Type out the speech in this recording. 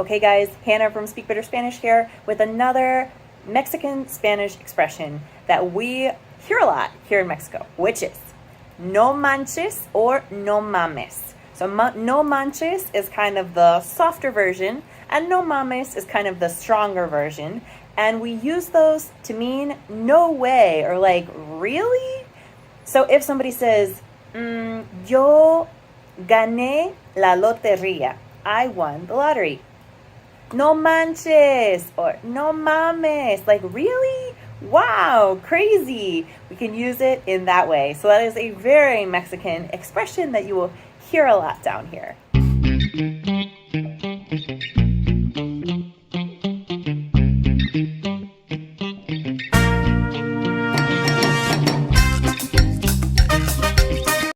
Okay guys, Hannah from Speak Better Spanish here with another Mexican Spanish expression that we hear a lot here in Mexico, which is no manches or no mames. So no manches is kind of the softer version and no mames is kind of the stronger version. And we use those to mean no way or like really. So if somebody says, yo gané la lotería, I won the lottery. No manches or no mames, like really? Wow, crazy. We can use it in that way. So that is a very Mexican expression that you will hear a lot down here.